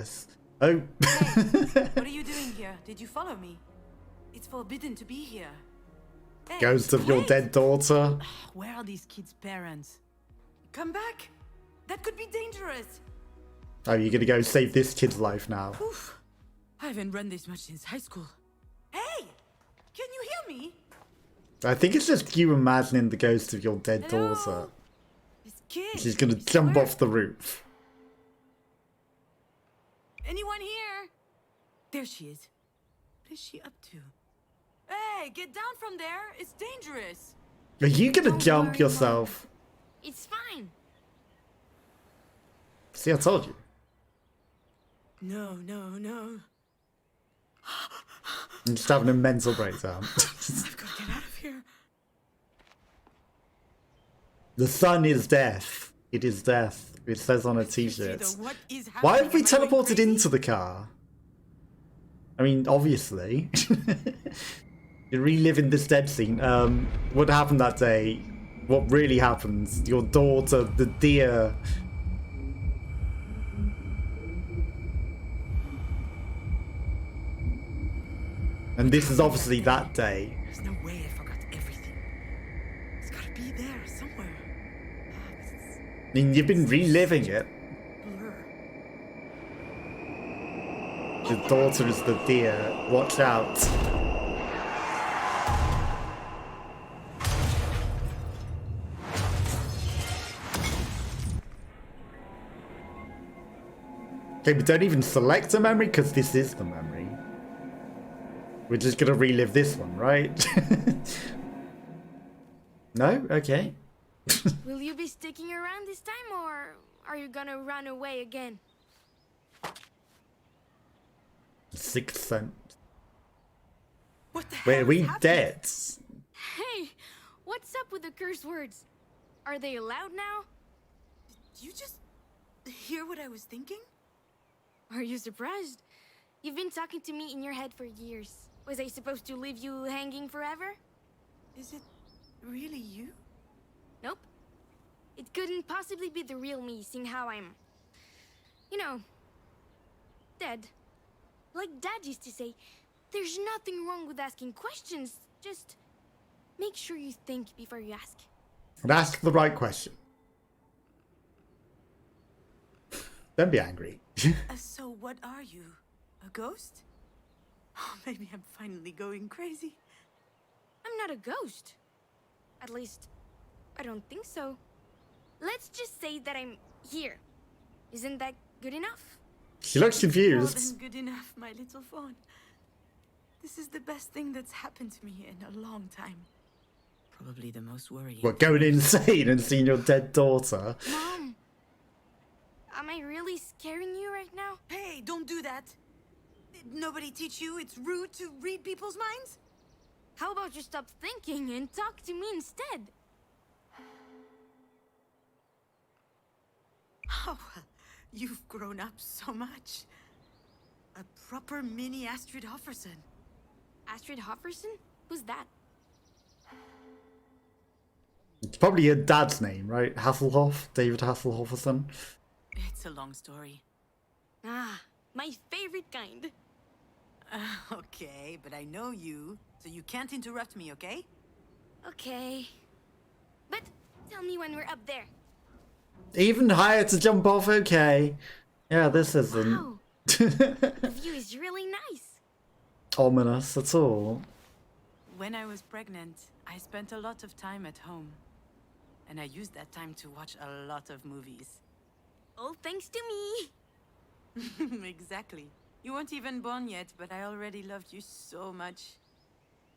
this. Oh. Hey, what are you doing here? Did you follow me? It's forbidden to be here. Hey, Ghost of your wait! dead daughter. Where are these kids' parents? Come back! That could be dangerous! Oh, you're gonna go save this kid's life now. Oof. I haven't run this much since high school. Hey! Can you hear me? I think it's just you imagining the ghost of your dead Hello? daughter. This kid! She's gonna I jump swear. off the roof. Anyone here? There she is. What is she up to? Hey, get down from there! It's dangerous! Are you gonna Don't jump worry, yourself? It's fine. See, I told you. No, no, no. I'm just having a mental breakdown. I've got to get out of here. The sun is death. It is death. It says on a t-shirt. What is Why happening? have we Am I going teleported crazy? into the car? I mean, obviously. You're reliving this dead scene. What happened that day? What really happens? Your daughter, the deer. And this is obviously that day. There's no way I forgot everything. It's gotta be there somewhere. This I mean, you've been reliving it. blur. Your daughter is the deer. Watch out. Okay, but don't even select a memory because this is the memory. We're just gonna relive this one, right? No? Okay. Will you be sticking around this time, or are you gonna run away again? Sixth sense. What the Wait, hell are we is happening? dead? Hey, what's up with the curse words? Are they allowed now? Did you just hear what I was thinking? Are you surprised? You've been talking to me in your head for years. Was I supposed to leave you hanging forever? Is it really you? Nope. It couldn't possibly be the real me, seeing how I'm, you know, dead. Like Dad used to say, there's nothing wrong with asking questions. Just make sure you think before you ask. And ask the right question. Don't be angry. So what are you? A ghost? Oh, maybe I'm finally going crazy. I'm not a ghost. At least, I don't think so. Let's just say that I'm here. Isn't that good enough? She looks More confused. than good enough, my little fawn. This is the best thing that's happened to me in a long time. Probably the most worrying. What, going insane and seeing your dead daughter? Mom, am I really scaring you right now? Hey, don't do that. Did nobody teach you it's rude to read people's minds? How about you stop thinking and talk to me instead? Oh, well, you've grown up so much. A proper mini Astrid Hofferson. Astrid Hofferson? Who's that? It's probably your dad's name, right? Hasselhoff? David Hasselhoff or something? It's a long story. Ah, my favorite kind. Okay, but I know you, so you can't interrupt me, okay? Okay. But tell me when we're up there. Even higher to jump off, okay. Yeah, this isn't Wow, the view is really nice. ominous at all. When I was pregnant, I spent a lot of time at home. And I used that time to watch a lot of movies. All thanks to me. Exactly. You weren't even born yet, but I already loved you so much.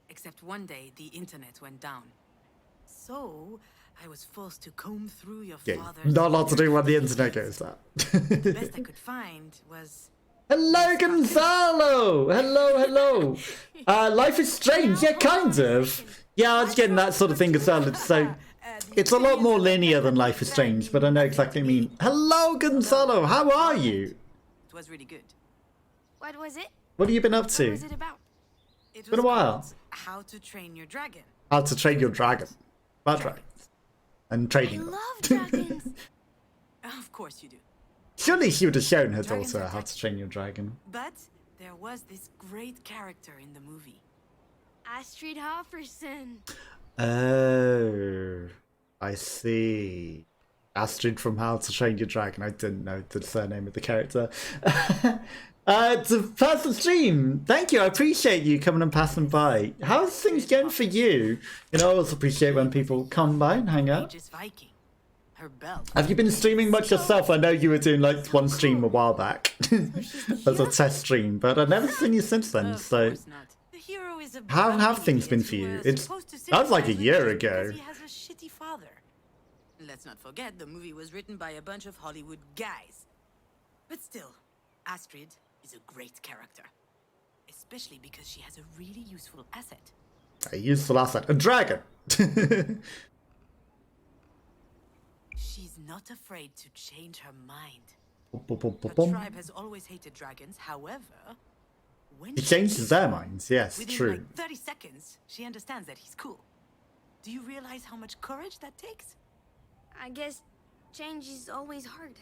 Except one day, the internet went down. So, I was forced to comb through your Yeah, father's... not a lot to do when the internet goes down. The best I could find was... Hello, Gonzalo! Hello, hello. Life is Strange, yeah, kind of. Yeah, I was getting that sort of thing as well. It's a lot more linear than Life is Strange, but I know exactly what you mean. Hello, Gonzalo, how are you? It was really good. What was it? What have you been up What to? was it about? It Been a was while. called How to Train Your Dragon. How to train your dragon. About dragons. And I trading them. love dragons. Of course you do. Surely she would have shown her Dragons daughter are how to train your dragon. But there was this great character in the movie. Astrid Hofferson. Oh, I see. Astrid from How to Train Your Dragon. I didn't know the surname of the character. To pass the stream. Thank you. I appreciate you coming and passing by. How's things going for you? You know, I always appreciate when people come by and hang out. Aegis Viking. Her belt. Have you been streaming much yourself? I know you were doing like one stream a while back as a test stream, but I've never seen you since then. Of So, course not. The hero is a how brown have things been idiot for who you? was It's supposed to that was like a sympathize year with ago. because he has a shitty father. Let's not forget the movie was written by a bunch of Hollywood guys. But still, Astrid is a great character, especially because she has a really useful asset. A useful asset, a dragon. She's not afraid to change her mind. Her She tribe has always hated dragons. However, when changes their minds. Yes, within true. like 30 seconds, she understands that he's cool. Do you realize how much courage that takes? I guess change is always hard.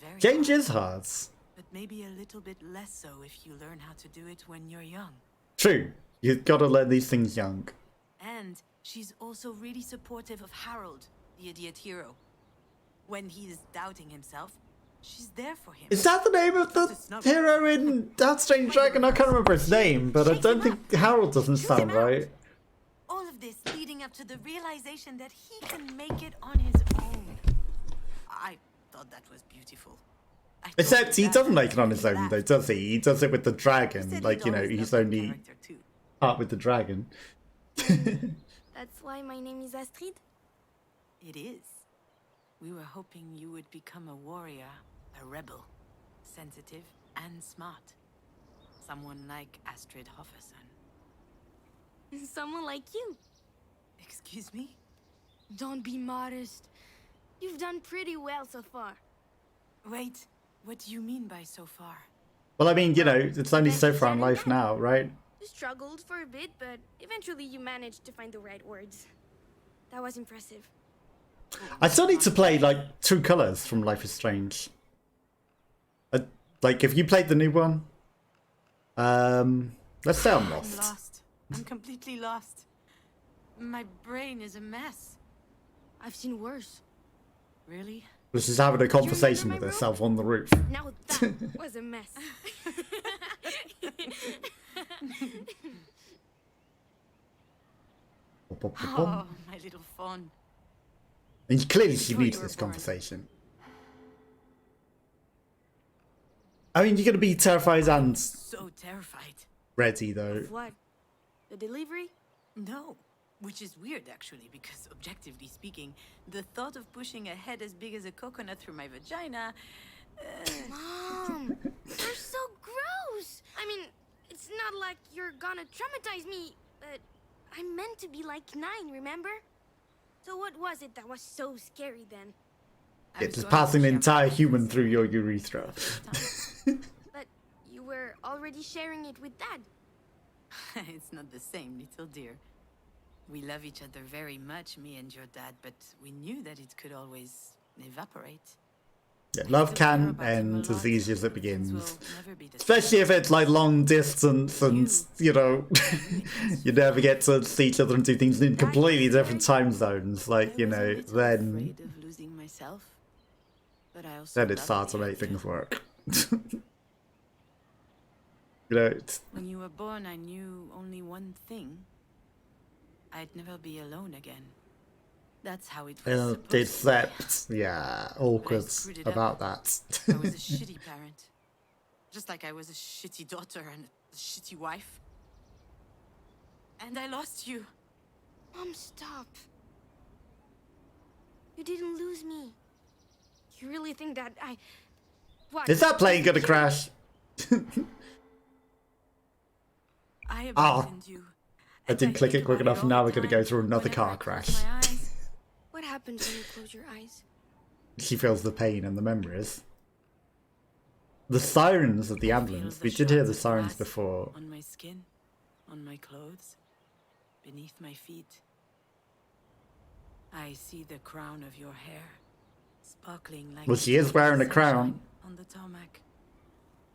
Very Change hard, is hard. but maybe a little bit less so if you learn how to do it when you're young. True. You've got to learn these things young. And she's also really supportive of Harold, the idiot hero. When he's doubting himself, she's there for him. Is that the name of the hero in That Strange Dragon? I can't remember his name, but I don't think Harold doesn't sound right. All of this leading up to the realization that he can make it on his own. I thought that was beautiful. I thought Except he that doesn't was make it on his really own, though, laughed. does he? He does it with the He dragon. said Like, he'd you know, always he's loved the only character too. part with the dragon. That's why my name is Astrid. It is. We were hoping you would become a warrior, a rebel, sensitive and smart. Someone like Astrid Hofferson. Someone like you. Excuse me? Don't be modest. You've done pretty well so far. Wait, what do you mean by so far? Well, I mean, you know, it's only so far in life now, right? You struggled for a bit, but eventually you managed to find the right words. That was impressive. I still need to play, like, True Colors from Life is Strange. Like, if you played the new one, let's say I'm I'm lost. lost. I'm completely lost. My brain is a mess. I've seen worse. Really? She's having a conversation my with room? herself on the roof. Now that was a mess. Oh, my little fawn. And clearly she Before needs you were this born. conversation. I mean, you're going to be terrified and So terrified. ready, though. What? The delivery? No. Which is weird, actually, because objectively speaking, the thought of pushing a head as big as a coconut through my vagina... Mom, you're so gross. I mean, it's not like you're gonna traumatize me, but I'm meant to be like 9, remember? So what was it that was so scary then? I was It's going passing to an share entire my human through your urethra. But you were already sharing it with Dad. It's not the same, little dear. We love each other very much, me and your dad, but we knew that it could always evaporate. Yeah, love Still care can about him a end as lot. easy as it Things begins. will never be the Especially if it's like long distance and, you know, you never get to see each other and do things in completely different time zones. Like, you I was a know, little then afraid of losing myself, but I also it's hard loved to the make idea. things work. You know, it's, When you were born, I knew only one thing. I'd never be alone again. That's how it was supposed to be. except, yeah, awkward screwed it up. about that. I was a shitty parent. Just like I was a shitty daughter and a shitty wife. And I lost you. Mom, stop. You didn't lose me. You really think that I... What? Is that plane gonna crash? I Ah. abandoned you. I And didn't click think it quick about enough, all now the we're gonna go time through another whenever car I close crash. my eyes. What happens when you close your eyes? She feels the pain and the memories. The sirens of the I ambulance. feel We the did hear shards the of sirens glass before. On my skin, on my clothes, beneath my feet. I see the crown of your hair, sparkling like Well, she is wearing a sunshine crown. on the tarmac.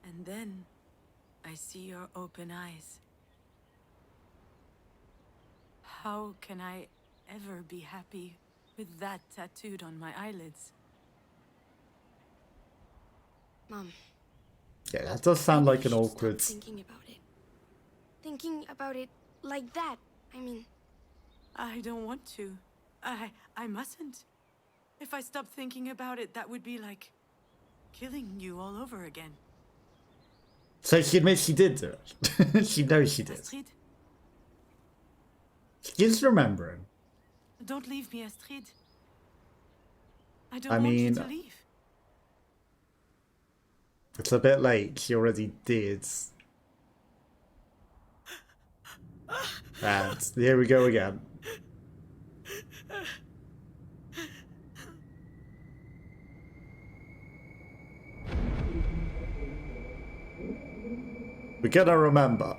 And then I see your open eyes. How can I ever be happy with that tattooed on my eyelids? Mom, Yeah, that does sound maybe like you an should stop awkward... thinking about it. Thinking about it like that. I mean, I don't want to. I mustn't. If I stopped thinking about it, that would be like killing you all over again. So she admits she did do it. She knows she did. Astrid, She's remembering. don't leave me, Astrid. I I don't want you mean- to leave. It's a bit late. She already did. And here we go again. We're gonna remember.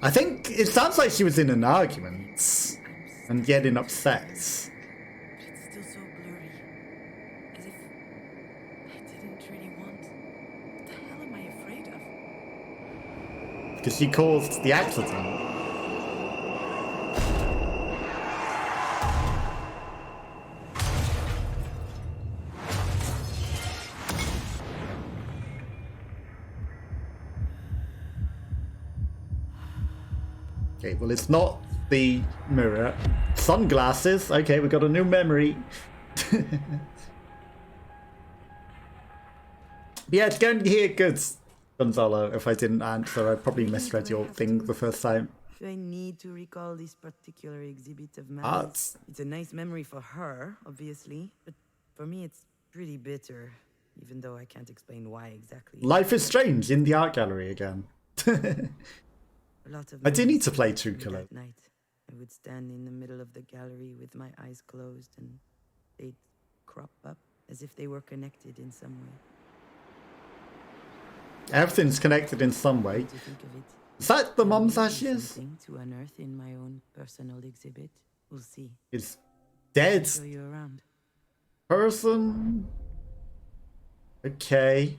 I think it sounds like she was in an argument and getting upset. But it's still so blurry. As if I didn't really want. What the hell am I afraid of? Because she caused the accident. Okay, well, it's not the mirror. Sunglasses. Okay, we got a new memory. Yeah, it's going to hear good, Gonzalo. If I didn't answer, I probably misread your thing the first time. Do I need to recall this particular exhibit of mine? It's It's a nice memory for her, obviously, but for me it's pretty bitter, even though I can't explain why exactly. Life is Strange in the art gallery again. A lot of I do need to play memories True of me Color. that night. I would stand in the middle of the gallery with my eyes closed, and they'd crop up as if they were connected in some way. Everything's connected in some way. What do you think of it? Is that the There mum's may be ashes? something to unearth in my own personal exhibit. We'll see. Is dead Show you around. person? Okay.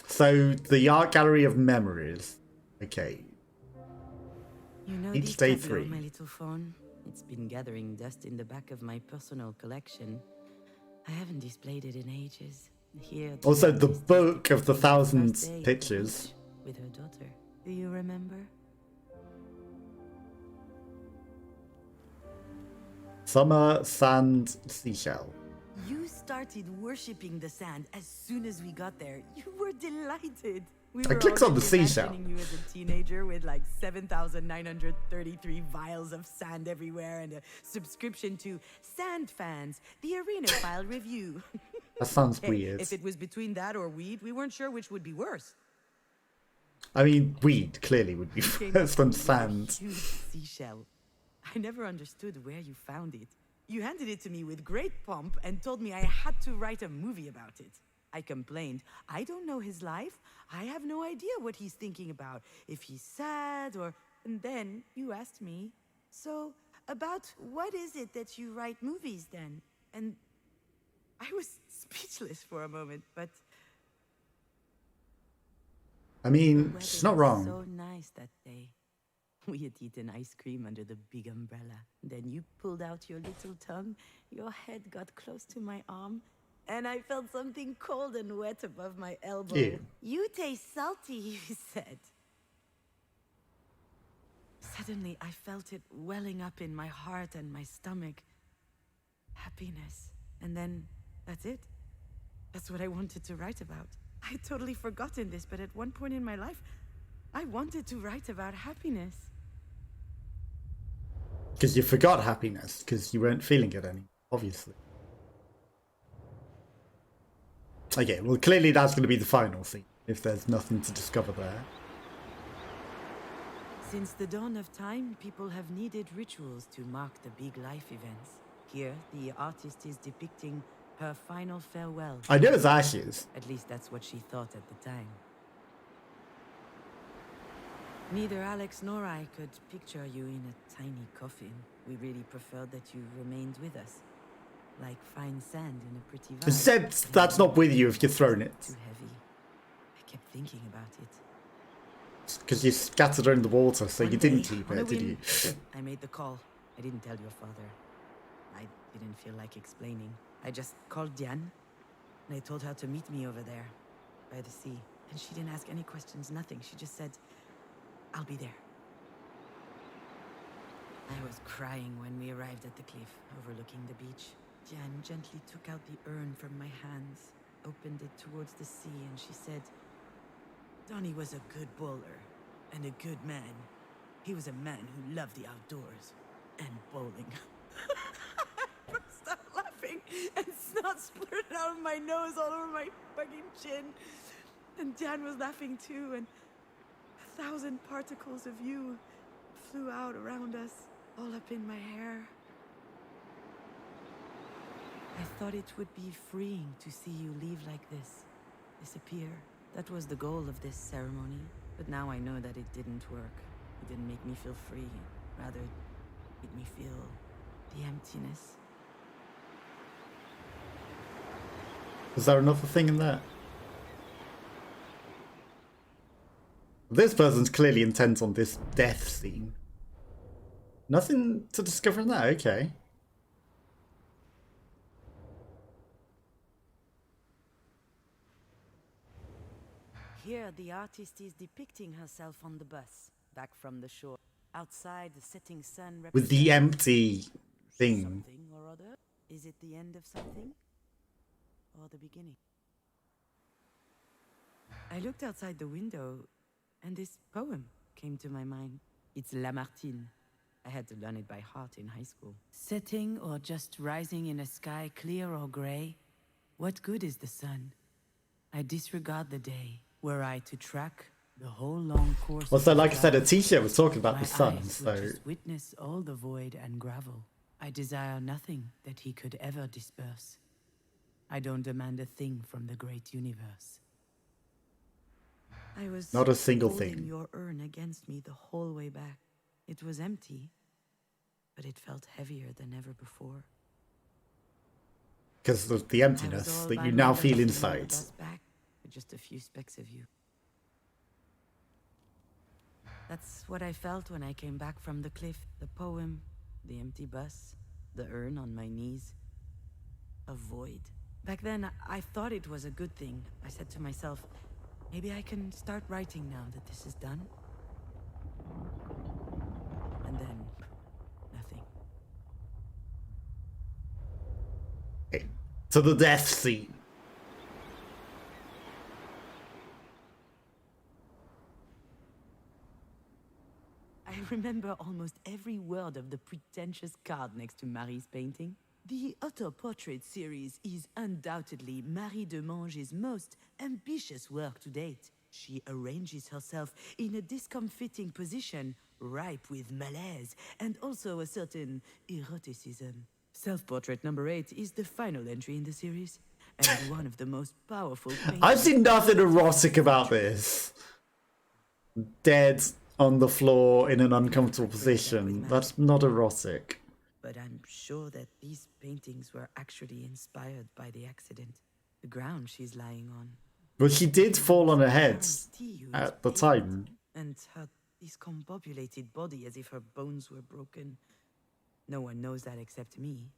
So the art gallery of memories. Okay. You know Each this day tableau, 3. my little phone? It's been gathering dust in the back of my personal collection. I haven't displayed it in ages. Here, Also, the artist is book of the depicting her 1,000 first day at the pictures. beach with her daughter. Do you remember? Summer, sand, seashell. You started worshipping the sand as soon as we got there. You were delighted. We I were clicked on the already seashell. imagining you as a teenager with like 7,933 vials of sand everywhere and a subscription to Sand Fans, the Arenaphile review. That sounds Hey, weird. if it was between that or weed, we weren't sure which would be worse. I mean, weed clearly would be Came worse up than with a sand. huge seashell. I never understood where you found it. You handed it to me with great pomp and told me I had to write a movie about it. I complained. I don't know his life. I have no idea what he's thinking about. If he's sad or... And then you asked me, so about what is it that you write movies then? And I was speechless for a moment, but... I mean, weather she's not was wrong. so nice that day. We had eaten ice cream under the big umbrella. Then you pulled out your little tongue, your head got close to my arm, and I felt something cold and wet above my elbow. Ew. You taste salty, you said. Suddenly, I felt it welling up in my heart and my stomach. Happiness. And then, that's it. That's what I wanted to write about. I had totally forgotten this, but at one point in my life, I wanted to write about happiness. Because you forgot happiness, because you weren't feeling it any, obviously. Okay, well, clearly that's going to be the final scene, if there's nothing to discover there. Since the dawn of time, people have needed rituals to mark the big life events. Here, the artist is depicting her final farewell. I know it's ashes. At least that's what she thought at the time. Neither Alex nor I could picture you in a tiny coffin. We really preferred that you remained with us. Like fine sand in a pretty vase. Except that's not with you if you're thrown it. Too heavy. I kept thinking about it. Because you scattered her in the water, so One you didn't day, keep on a it, did you? whim, I made the call. I didn't tell your father. I didn't feel like explaining. I just called Diane, and I told her to meet me over there, by the sea. And she didn't ask any questions, nothing. She just said, I'll be there. I was crying when we arrived at the cliff, overlooking the beach. Diane gently took out the urn from my hands, opened it towards the sea, and she said, Donnie was a good bowler and a good man. He was a man who loved the outdoors and bowling. I burst out laughing and snot splurted out of my nose all over my fucking chin. And Dan was laughing too, and 1,000 particles of you flew out around us, all up in my hair. I thought it would be freeing to see you leave like this, disappear. That was the goal of this ceremony, but now I know that it didn't work. It didn't make me feel free, rather it made me feel the emptiness. Is there another thing in there? This person's clearly intent on this death scene. Nothing to discover in that, okay. Here, the artist is depicting herself on the bus, back from the shore. Outside, the setting sun With the represents empty thing. something or other. Is it the end of something? Or the beginning? I looked outside the window, and this poem came to my mind. It's Lamartine. I had to learn it by heart in high school. Setting or just rising in a sky clear or gray, what good is the sun? I disregard the day. Were I to track the whole long course. Also, of like I said, a life, t-shirt was talking about my the sun, eyes would so... just witness all the void and gravel. I desire nothing that he could ever disperse. I don't demand a thing from the great universe. I was Not a single holding thing. your urn against me the whole way back. It was empty, but it felt heavier than ever before. Because of the I was emptiness all that by you now myself feel on the inside. bus back with just a few specks of you. That's what I felt when I came back from the cliff. The poem, the empty bus, the urn on my knees. A void. Back then, I thought it was a good thing. I said to myself, maybe I can start writing now that this is done. And then, nothing. To the death scene. I remember almost every word of the pretentious card next to Marie's painting. The auto-portrait series is undoubtedly Marie de Mange's most ambitious work to date. She arranges herself in a discomfiting position, ripe with malaise, and also a certain eroticism. Self-portrait number 8 is the final entry in the series, and one of the most powerful paintings. I've seen nothing erotic about this. Dead on the floor in an uncomfortable position. That's not erotic. But I'm sure that these paintings were actually inspired by the accident. The ground she's lying on. But she did fall on her head Guarantee you at it's the paint. time. And her discombobulated body as if her bones were broken. No one knows that except me.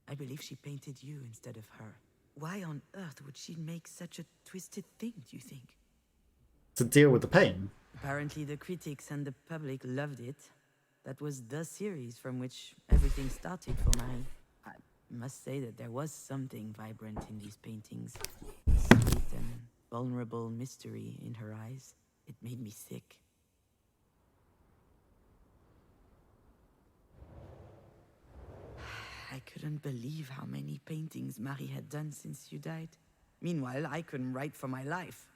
I believe she painted you instead of her. Why on earth would she make such a twisted thing, do you think? To deal with the pain. Apparently the critics and the public loved it. That was the series from which everything started for Marie. I must say that there was something vibrant in these paintings. Sweet and vulnerable mystery in her eyes. It made me sick. I couldn't believe how many paintings Marie had done since you died. Meanwhile, I couldn't write for my life.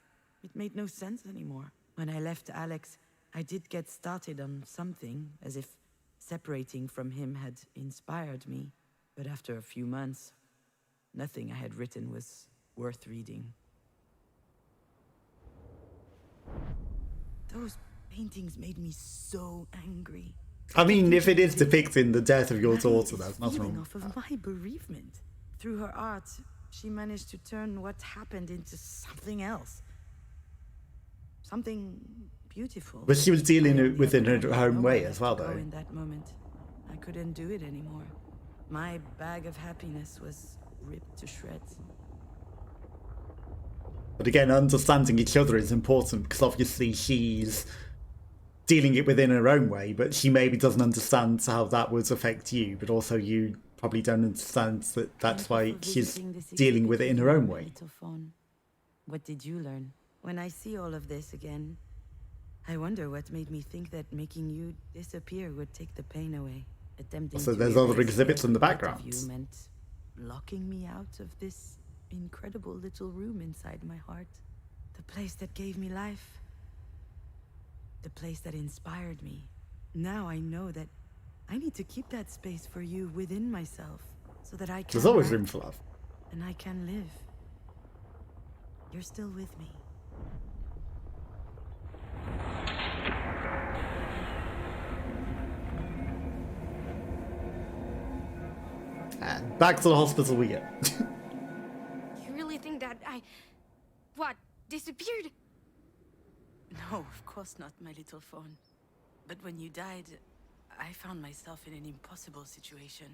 It made no sense anymore. When I left Alex, I did get started on something, as if separating from him had inspired me. But after a few months, nothing I had written was worth reading. Those paintings made me so angry. I mean, if it is depicting the death of your Maddie daughter, is that's nothing feeding wrong. off of my bereavement. Through her art, she managed to turn what happened into something else. Something beautiful. But she was I, dealing on the with it other in her hand, had own way nowhere as left well, to go though. in that moment, I couldn't do it anymore. My bag of happiness was ripped to shreds. But again, understanding each other is important because obviously she's dealing it within her own way, but she maybe doesn't understand how that would affect you, but also you probably don't understand that that's why she's dealing with it in her own way. Little fawn. What did you learn? When I see all of this again, I wonder what made me think that making you disappear would take the pain away. Attempting So to there's other erase exhibits in the every bit of background. you meant locking me out of this incredible little room inside my heart. The place that gave me life. The place that inspired me. Now I know that I need to keep that space for you within myself so that I can There's always write room for love. and I can live. You're still with me. And back to the hospital we go. You really think that what, disappeared? No, of course not, my little fawn. But when you died, I found myself in an impossible situation.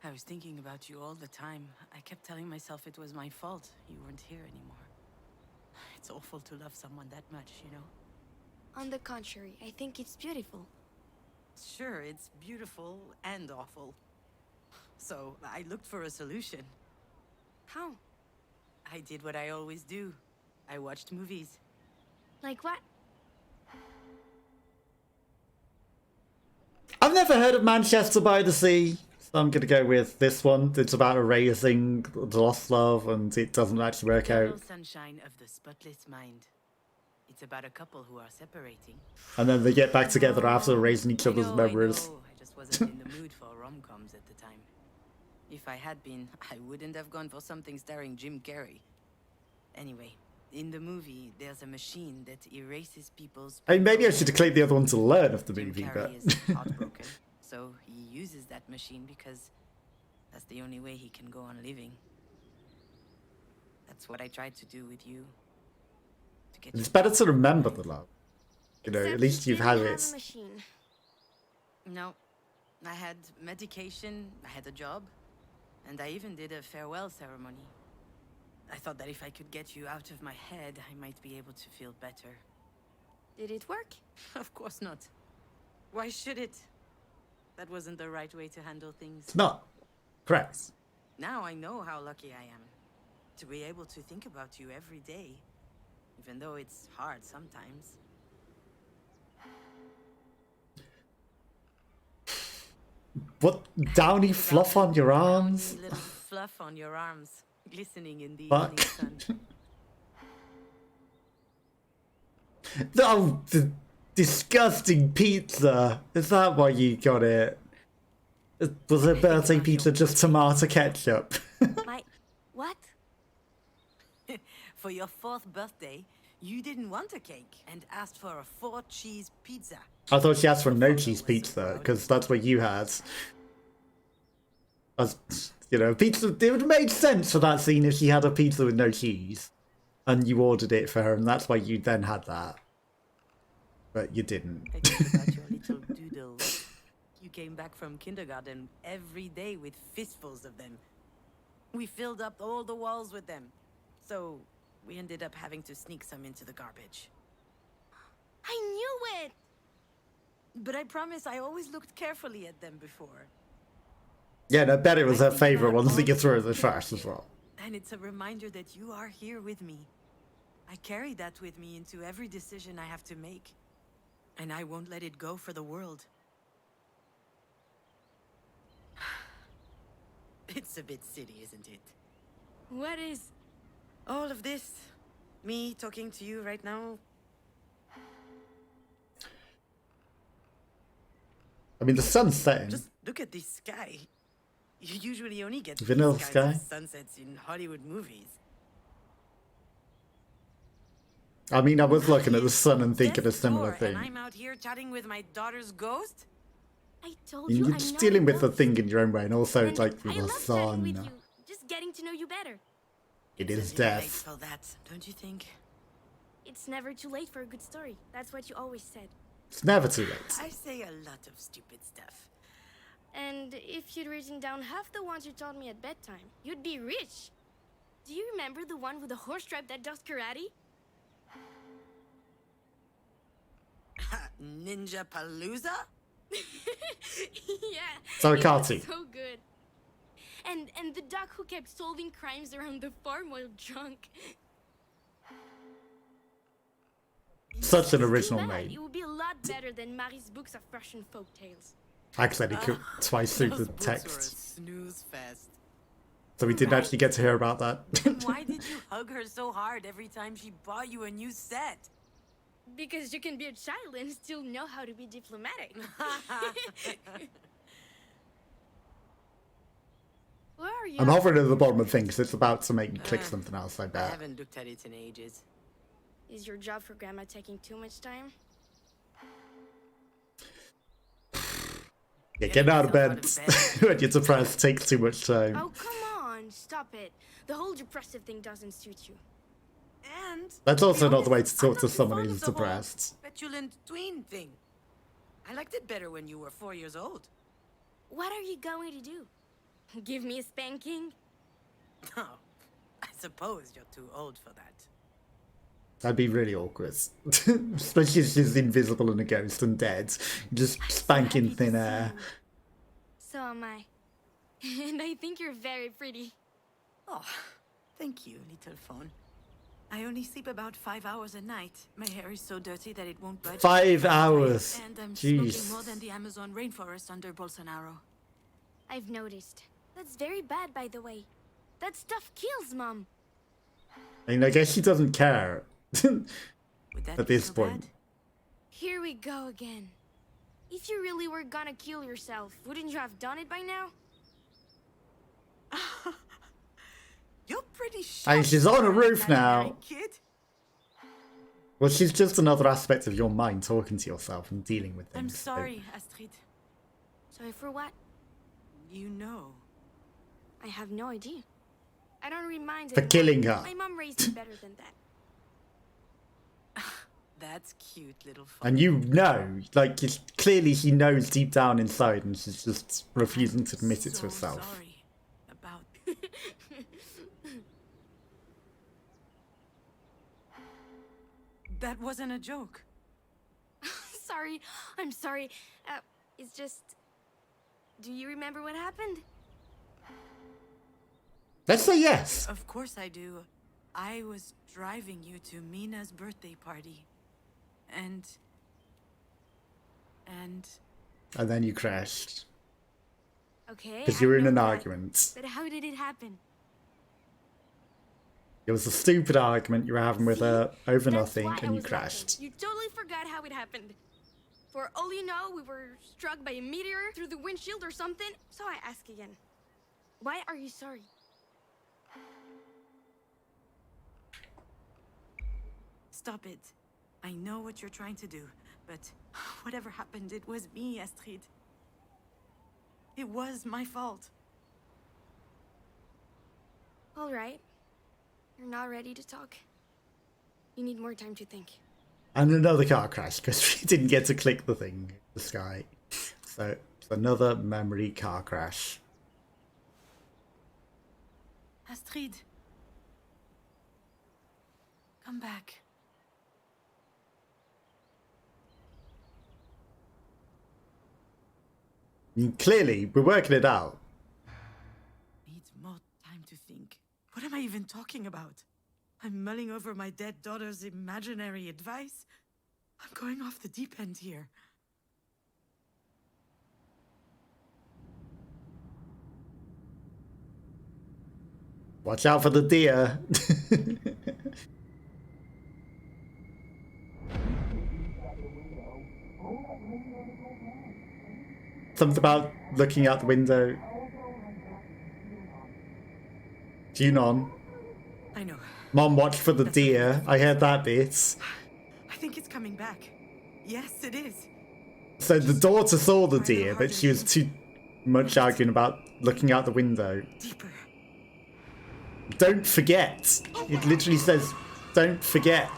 I was thinking about you all the time. I kept telling myself it was my fault you weren't here anymore. It's awful to love someone that much, you know? On the contrary, I think it's beautiful. Sure, it's beautiful and awful. So, I looked for a solution. How? I did what I always do. I watched movies. Like what? I've never heard of Manchester by the Sea, so I'm gonna go with this one. It's about erasing the lost love, and it doesn't actually work Yellow out. sunshine of the spotless mind. It's about a couple who are separating. And then they get back together after erasing each other's memories. I just wasn't in the mood for rom-coms at the time. If I had been, I wouldn't have gone for something starring Jim Carrey. Anyway, in the movie, there's a machine that erases people's... I mean, maybe I should have clicked the other one to learn of the Jim movie, Carrey but... is heartbroken, so he uses that machine because that's the only way he can go on living. That's what I tried to do with you. To get It's you better back. to remember the love. You know, at Except least you you've had didn't it. have a machine. No, I had medication, I had a job, and I even did a farewell ceremony. I thought that if I could get you out of my head, I might be able to feel better. Did it work? Of course not. Why should it? That wasn't the right way to handle things. It's not. Correct. Now I know how lucky I am to be able to think about you every day, even though it's hard sometimes. What downy fluff on your arms? Downy little fluff on your arms, glistening in the Fuck. evening sun. Oh, the disgusting pizza. Is that why you got it? Was it birthday pizza just tomato ketchup? My... what? For your 4th birthday, you didn't want a cake and asked for a 4-cheese pizza. I thought she asked for no cheese pizza, because that's what you had. As, you know, pizza, it would have made sense for that scene if she had a pizza with no cheese. And you ordered it for her, and that's why you then had that. But you didn't. I think about your little doodles. You came back from kindergarten every day with fistfuls of them. We filled up all the walls with them. So we ended up having to sneak some into the garbage. I knew it! But I promise I always looked carefully at them before. Yeah, and I bet it was I her think favourite about ones that all you the threw in the things trash you as well. And it's a reminder that you are here with me. I carry that with me into every decision I have to make. And I won't let it go for the world. It's a bit silly, isn't it? What is... All of this, me talking to you right now, I mean, the sun's setting. just look at this sky. You usually only get Vanilla these kinds sky? of sunsets in Hollywood movies. I mean, I was looking at the sun and thinking a Death's similar door, thing. And I'm out here chatting with my daughter's ghost? I told And you you're I'm just not dealing a with the ghost. thing in your own way, and also And like with I the love chatting with sun. you, just getting to know you better. It It's is a little late death. for that, don't you think? It's never too late for a good story. That's what you always said. It's never too late. I say a lot of stupid stuff. And if you'd written down half the ones you taught me at bedtime, you'd be rich. Do you remember the one with the horse tribe that does karate? Ninja Palooza? Yeah. So it was Kati. so good. And the duck who kept solving crimes around the farm while drunk. Such an Too original bad. name. It would be a lot better than Marie's books of Russian folk tales. Actually, it could twice through Those the books were a text. snooze fest. So we didn't actually get to hear about that. Then why did you hug her so hard every time she bought you a new set? Because you can be a child and still know how to be diplomatic. Where are you? I'm hovering at the bottom of things. It's about to make me click something else, I I bet. haven't looked at it in ages. Is your job for Grandma taking too much time? Yeah, getting out of bed Yourself when you're depressed takes too much time. Oh, come on. Stop it. The whole depressive thing doesn't suit you. And That's to also be not the way honest, to talk I'm to not someone fond who's of the whole depressed. petulant tween thing. I liked it better when you were 4 years old. What are you going to do? Give me a spanking? Oh, I suppose you're too old for that. That'd be really awkward. Especially if she's invisible and a ghost and dead. Just spanking happy to thin see air. you. So am I. And I think you're very pretty. Oh, thank you, little phone. I only sleep about 5 hours a night. My hair is so dirty that it won't budge. 5 hours. And I'm Jeez. smoking more than the Amazon rainforest under Bolsonaro. I've noticed. That's very bad, by the way. That stuff kills, Mom. I mean, I guess she doesn't care. Would that At be this so point. bad? Here we go again. If you really were gonna kill yourself, wouldn't you have done it by now? You're pretty sure. And she's on a roof now. Kid. Well, she's just another aspect of your mind talking to yourself and dealing with things. I'm so- sorry, Astrid. Sorry for what? You know. I have no idea. I don't read minds For anymore. killing her. My mom raised me better than that. That's cute, little phone. And you know, like, clearly she knows deep down inside and she's just refusing to admit it to So herself. Sorry about. That wasn't a joke. Sorry, I'm sorry. It's just... Do you remember what happened? Let's say yes. Of course I do. I was driving you to Mina's birthday party. And And then you crashed. Okay. Because I you were in know an that. argument. But how did it happen? It was a stupid argument you were having with her over That's nothing why I and you was crashed. laughing. You totally forgot how it happened. For all you know, we were struck by a meteor through the windshield or something. So I ask again. Why are you sorry? stop it. I know what you're trying to do, but whatever happened, it was me, Astrid. It was my fault. All right. You're not ready to talk. You need more time to think. And another car crash because we didn't get to click the thing, the sky. So it's another memory car crash. Astrid. Come back. I mean, clearly, we're working it out. Need more time to think. What am I even talking about? I'm mulling over my dead daughter's imaginary advice. I'm going off the deep end here. Watch out for the deer. Something about looking out the window. Tune on. I know. Mom watched for the deer. I heard that bit. I think it's coming back. Yes, it is. So the daughter saw the Try a little deer, but harder, she was too much arguing about looking out the window. Deeper. Don't forget. It literally says, don't forget.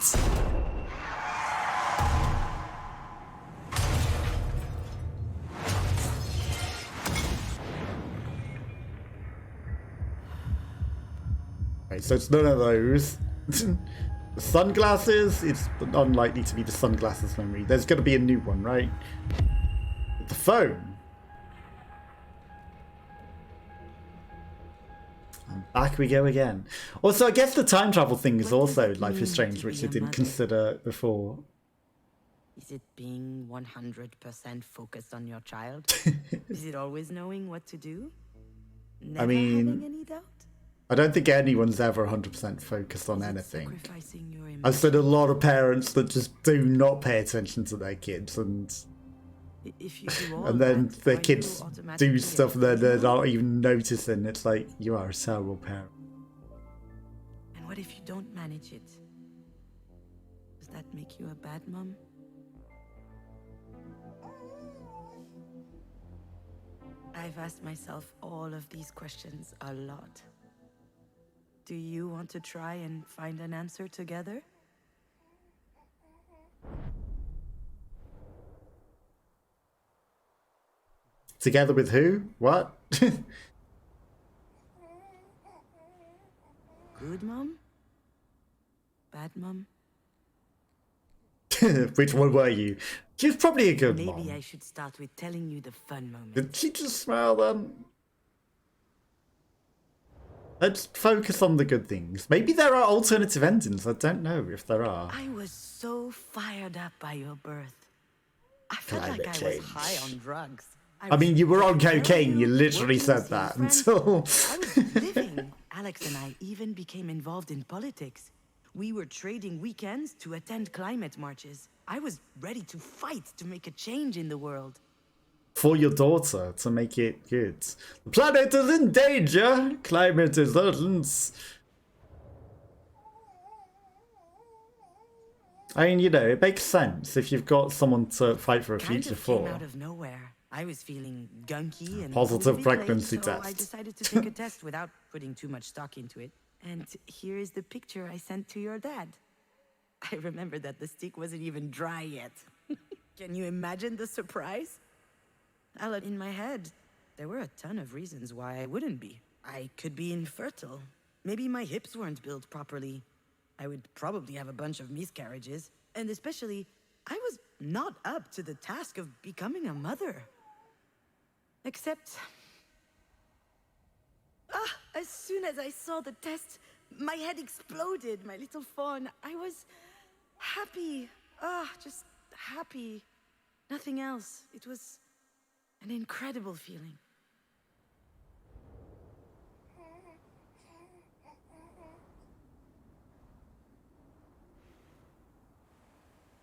Right, so it's none of those. The sunglasses, it's unlikely to be the sunglasses memory. There's going to be a new one, right? The phone. And back we go again. Also, I guess the time travel thing is also Life is Strange, which I didn't consider before. Is it being 100% focused on your child? Is it always knowing what to do? Never having any doubt? I don't think anyone's ever 100% focused on anything. Sacrificing your I've seen a lot of parents that just do not pay attention to their kids, and if you do all and then that, their are kids you automatically do stuff that they're evil? not even noticing. It's like, you are a terrible parent. And what if you don't manage it? Does that make you a bad mom? I've asked myself all of these questions a lot. Do you want to try and find an answer together? Together with who? What? Good mom? Bad mom? Which one were you? She's probably a good Maybe mom. I should start with telling you the fun moments. Did she just smile them? Let's focus on the good things. Maybe there are alternative endings. I don't know if there are. I was so fired up by your birth. I felt Climate like I change. was high on drugs. I mean, you were on taking care of cocaine. You literally working, said seeing that friends. until... I was living. Alex and I even became involved in politics. We were trading weekends to attend climate marches. I was ready to fight to make a change in the world. For your daughter, to make it good. The planet is in danger. Climate is urgent. I mean, you know, it makes sense if you've got someone to fight for a Kind future of came for. out of nowhere. I was feeling gunky and Positive a bit late, pregnancy so test. I decided to take a test without putting too much stock into it. And here is the picture I sent to your dad. I remember that the stick wasn't even dry yet. Can you imagine the surprise? In my head, there were a ton of reasons why I wouldn't be. I could be infertile. Maybe my hips weren't built properly. I would probably have a bunch of miscarriages. And especially, I was not up to the task of becoming a mother. Except... as soon as I saw the test, my head exploded, my little fawn. I was happy. Just happy. Nothing else. It was an incredible feeling.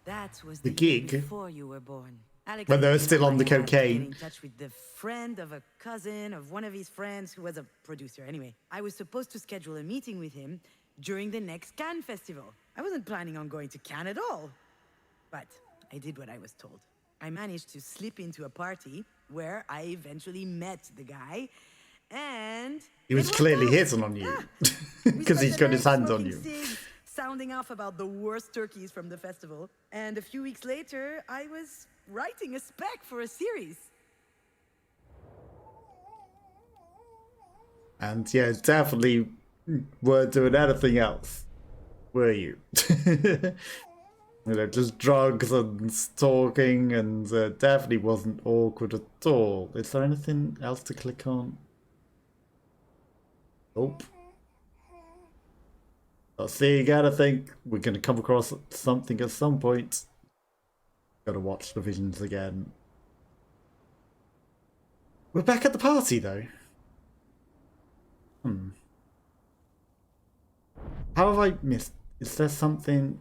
That was The year gig? before you were born. Alex When they were had still been on the my hand to get cocaine. in touch with the friend of a cousin of one of his friends who was a producer. Anyway, I was supposed to schedule a meeting with him during the next Cannes festival. I wasn't planning on going to Cannes at all. But I did what I was told. I managed to slip into a party where I eventually met the guy, and He was it worked clearly out. hitting on you. Yeah. Because he's got his hand on Smoking you. cigs, sounding off about the worst turkeys from the festival. And a few weeks later, I was writing a spec for a series. And yeah, definitely weren't doing anything else, were you? You know, just drugs and talking, and definitely wasn't awkward at all. Is there anything else to click on? Nope. I'll see again. I think we're going to come across something at some point. Gotta watch the visions again. We're back at the party, though. How have I missed? Is there something?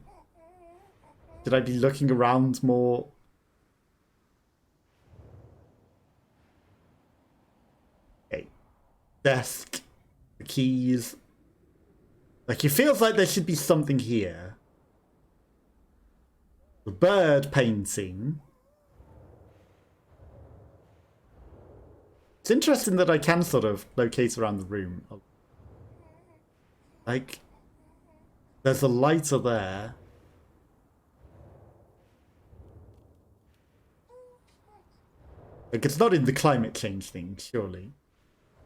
Should I be looking around more? Okay. Desk. The keys. Like, it feels like there should be something here. The bird painting. It's interesting that I can sort of locate around the room. Like, there's a lighter there. Like, it's not in the climate change thing, surely.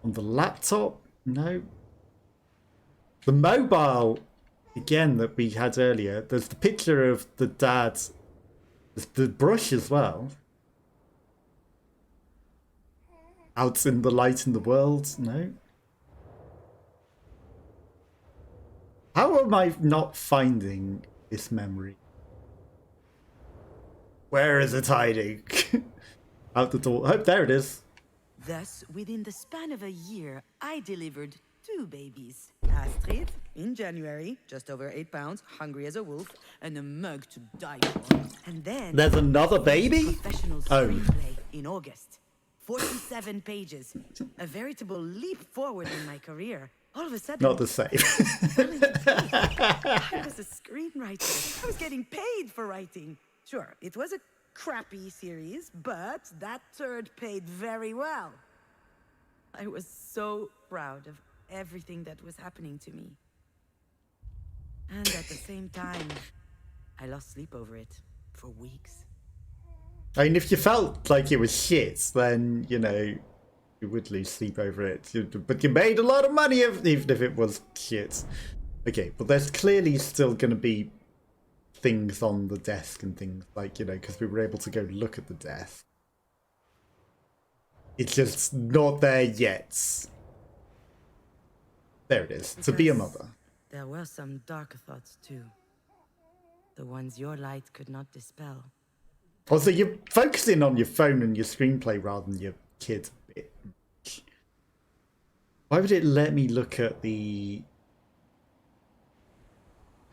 On the laptop? No. The mobile, again, that we had earlier, there's the picture of the dad. There's the brush as well. Out in the light in the world? No. How am I not finding this memory? Where is it hiding? Out the door. Oh, there it is. Thus, within the span of a year, I delivered 2 babies. Astrid, in January, just over 8 pounds, hungry as a wolf, and a mug to die for. And then... There's another baby? Professional screenplay in August. 47 pages. A veritable leap forward in my career. All of a sudden... Not the same. I was a screenwriter. I was getting paid for writing. Sure, it was a crappy series, but that turd paid very well. I was so proud of everything that was happening to me. And at the same time, I lost sleep over it for weeks. I mean, if you felt like it was shit, then, you know, you would lose sleep over it. But you made a lot of money even if it was shit. Okay, but there's clearly still going to be things on the desk and things like, you know, because we were able to go look at the desk. It's just not there yet. There it is. To be a mother. There were some dark thoughts too. The ones your light could not dispel. Also, you're focusing on your phone and your screenplay rather than your kid a bit. Why would it let me look at the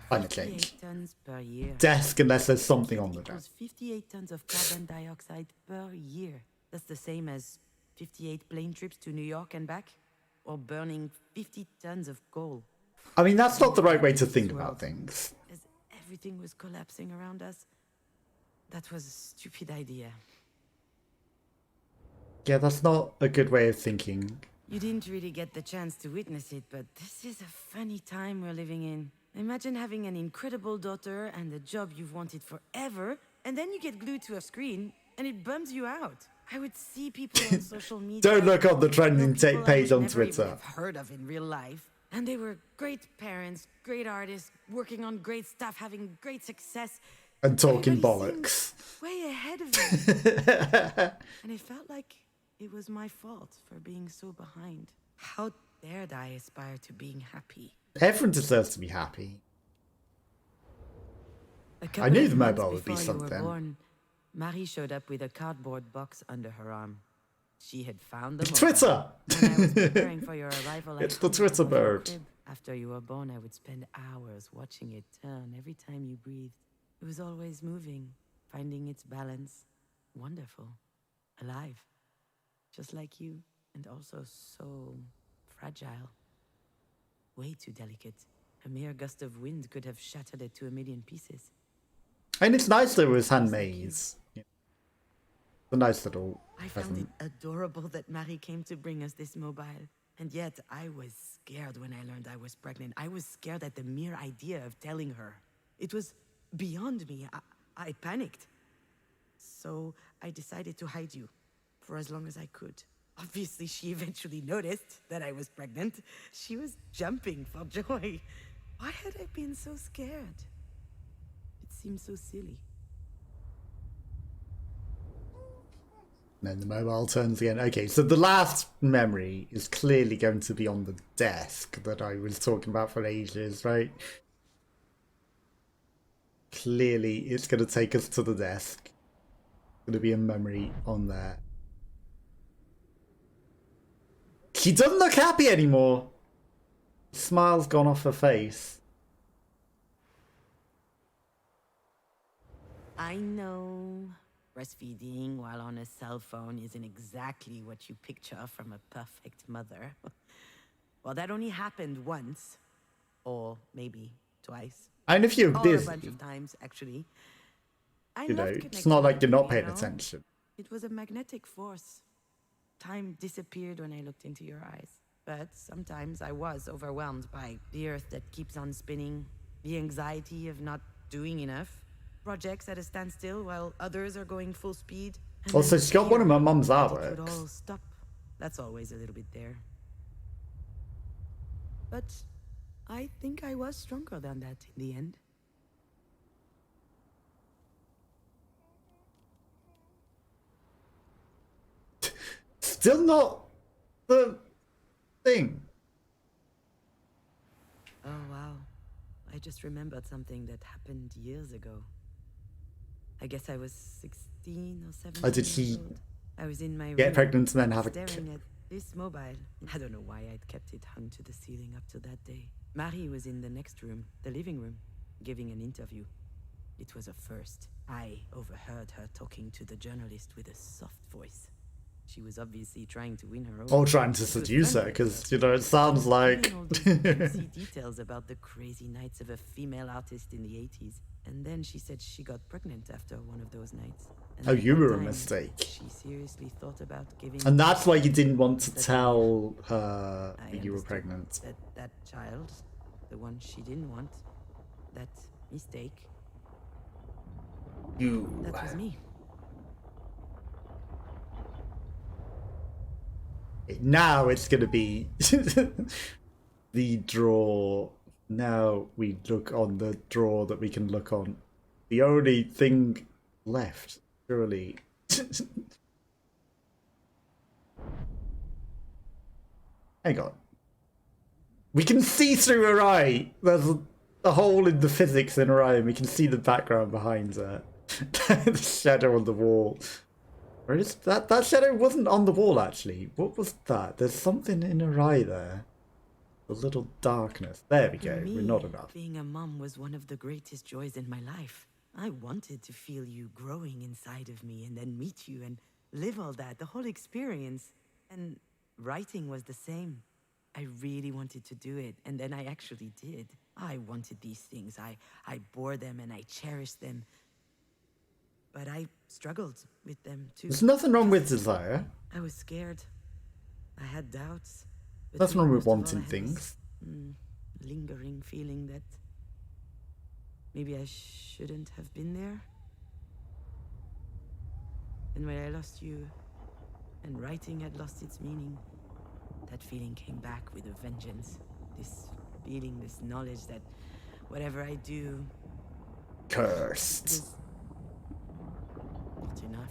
climate change 58 tons per year. desk unless there's something on the Equals desk? 58 tons of carbon dioxide per year. That's the same as 58 plane trips to New York and back, or burning 50 tons of coal. I mean, that's not the right way to think about things. As everything was collapsing around us, that was a stupid idea. Yeah, that's not a good way of thinking. You didn't really get the chance to witness it, but this is a funny time we're living in. Imagine having an incredible daughter and a job you've wanted forever, and then you get glued to a screen, and it bums you out. I would see people on social media. Don't look on the trending people I page would on never even Twitter. have heard of in real life, and they were great parents, great artists, working on great stuff, having great success. And talking Everybody bollocks. seemed way ahead of me. And it felt like it was my fault for being so behind. How dared I aspire to being happy? Everyone deserves to be happy. A I couple knew of the months mobile would be before you were something. born, Marie showed up with a cardboard box under her arm. She had found the It's mobile. Twitter! When I was preparing for your arrival, It's I the hung it Twitter above your bird. crib. After you were born, I would spend hours watching it turn every time you breathed. It was always moving, finding its balance. Wonderful. Alive. Just like you, and also so fragile. Way too delicate. A mere gust of wind could have shattered it to a million pieces. And it's nice that it was handmade. Yeah. It's a nice little I found it present. adorable that Marie came to bring us this mobile. And yet, I was scared when I learned I was pregnant. I was scared at the mere idea of telling her. It was beyond me. I panicked. So I decided to hide you for as long as I could. Obviously, she eventually noticed that I was pregnant. She was jumping for joy. Why had I been so scared? It seemed so silly. And then the mobile turns again. Okay, so the last memory is clearly going to be on the desk that I was talking about for ages, right? Clearly, it's going to take us to the desk. Going to be a memory on there. She doesn't look happy anymore. Smile's gone off her face. I know breastfeeding while on a cell phone isn't exactly what you picture from a perfect mother. Well, that only happened once. or maybe twice. And if you're Or a busy, bunch of times, actually. I you know, loved it's connecting not like with you're you, not you paying know? attention. It was a magnetic force. Time disappeared when I looked into your eyes. But sometimes I was overwhelmed by the earth that keeps on spinning, the anxiety of not doing enough, projects at a standstill while others are going full speed. And Also, then she's got one of my mum's that it would all artworks. stop. That's always a little bit there. But I think I was stronger than that in the end. Still not the thing. Oh, wow. I just remembered something that happened years ago. I guess I was 16 or 17 Oh, did years she old. I was in my get room, pregnant and then have a staring kid? at this mobile. I don't know why I'd kept it hung to the ceiling up to that day. Marie was in the next room, the living room, giving an interview. It was a first. I overheard her talking to the journalist with a soft voice. She was obviously trying to win her over. Or trying to She was seduce her, friendly at because, first, you know, it sounds giving like... all these juicy details about the crazy nights of a female artist in the 80s. And then she said she got pregnant after one of those nights. And Oh, the you whole were a time, mistake. She seriously thought about giving. And that's why you didn't want to Suddenly, tell her I that you were understood pregnant. that child, the one she didn't want, that mistake, that was me. Now it's going to be the drawer. Now we look on the drawer that we can look on. The only thing left, surely. Hang on. We can see through her eye. There's a hole in the physics in her eye, and we can see the background behind her. The shadow on the wall. Where is that? That shadow wasn't on the wall, actually. What was that? There's something in her eye there. A little darkness. There we go. For We're me, not enough. being a mom was one of the greatest joys in my life. I wanted to feel you growing inside of me and then meet you and live all that, the whole experience. And writing was the same. I really wanted to do it, and then I actually did. I wanted these things. I bore them and I cherished them. But I struggled with them too. There's nothing wrong with desire. I was scared. I had doubts. But Nothing wrong with most of all, wanting I had things. this, lingering feeling that maybe I shouldn't have been there. And when I lost you, and writing had lost its meaning, that feeling came back with a vengeance. This feeling, this knowledge that whatever I do Cursed. is not enough.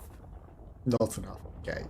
Not enough. Okay.